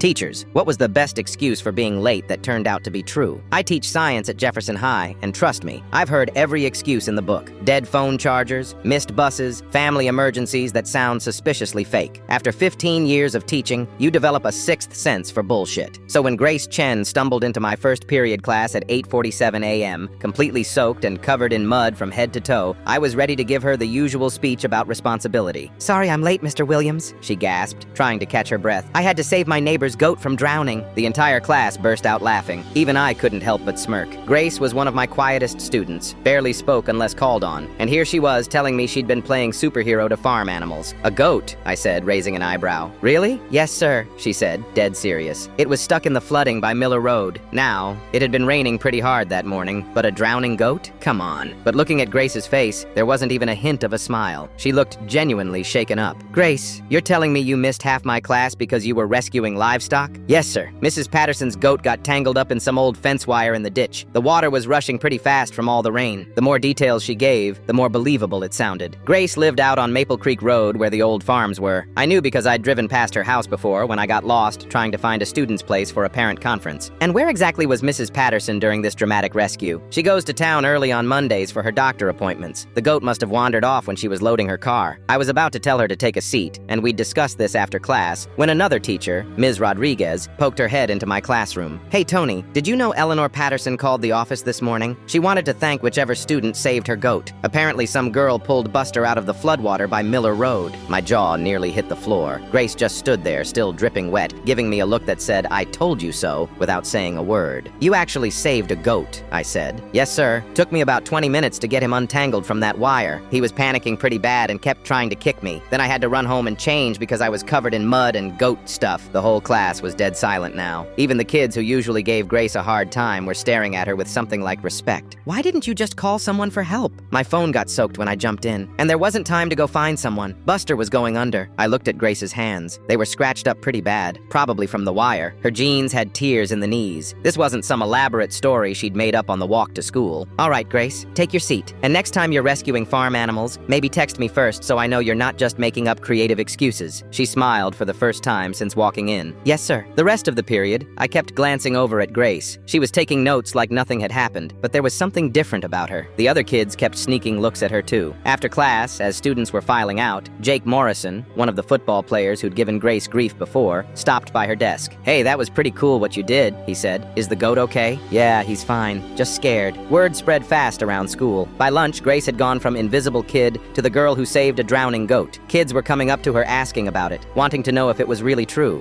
Teachers, what was the best excuse for being late that turned out to be true? I teach science at Jefferson High, and trust me, I've heard every excuse in the book. Dead phone chargers, missed buses, family emergencies that sound suspiciously fake. After 15 years of teaching, you develop a sixth sense for bullshit. So when Grace Chen stumbled into my first period class at 8:47 a.m., completely soaked and covered in mud from head to toe, I was ready to give her the usual speech about responsibility. "Sorry I'm late, Mr. Williams," she gasped, trying to catch her breath. "I had to save my neighbor's goat from drowning." The entire class burst out laughing. Even I couldn't help but smirk. Grace was one of my quietest students, barely spoke unless called on, and here she was telling me she'd been playing superhero to farm animals. "A goat?" I said, raising an eyebrow. "Really?" "Yes, sir," she said, dead serious. "It was stuck in the flooding by Miller Road. Now, it had been raining pretty hard that morning, but a drowning goat? Come on." But looking at Grace's face, there wasn't even a hint of a smile. She looked genuinely shaken up. "Grace, you're telling me you missed half my class because you were rescuing livestock?" "Yes, sir. Mrs. Patterson's goat got tangled up in some old fence wire in the ditch. The water was rushing pretty fast from all the rain." The more details she gave, the more believable it sounded. Grace lived out on Maple Creek Road where the old farms were. I knew because I'd driven past her house before when I got lost trying to find a student's place for a parent conference. "And where exactly was Mrs. Patterson during this dramatic rescue?" "She goes to town early on Mondays for her doctor appointments. The goat must have wandered off when she was loading her car." I was about to tell her to take a seat, and we'd discuss this after class, when another teacher, Ms. Rodriguez, poked her head into my classroom. "Hey, Tony, did you know Eleanor Patterson called the office this morning? She wanted to thank whichever student saved her goat. Apparently some girl pulled Buster out of the floodwater by Miller Road." My jaw nearly hit the floor. Grace just stood there, still dripping wet, giving me a look that said, "I told you so," without saying a word. "You actually saved a goat," I said. "Yes, sir. Took me about 20 minutes to get him untangled from that wire. He was panicking pretty bad and kept trying to kick me. Then I had to run home and change because I was covered in mud and goat stuff." The whole class was dead silent now. Even the kids who usually gave Grace a hard time were staring at her with something like respect. "Why didn't you just call someone for help?" "My phone got soaked when I jumped in, and there wasn't time to go find someone. Buster was going under." I looked at Grace's hands. They were scratched up pretty bad, probably from the wire. Her jeans had tears in the knees. This wasn't some elaborate story she'd made up on the walk to school. "All right, Grace, take your seat. And next time you're rescuing farm animals, maybe text me first so I know you're not just making up creative excuses." She smiled for the first time since walking in. "Yes, sir." The rest of the period, I kept glancing over at Grace. She was taking notes like nothing had happened, but there was something different about her. The other kids kept sneaking looks at her too. After class, as students were filing out, Jake Morrison, one of the football players who'd given Grace grief before, stopped by her desk. "Hey, that was pretty cool what you did," he said. "Is the goat okay?" "Yeah, he's fine. Just scared." Word spread fast around school. By lunch, Grace had gone from invisible kid to the girl who saved a drowning goat. Kids were coming up to her asking about it, wanting to know if it was really true.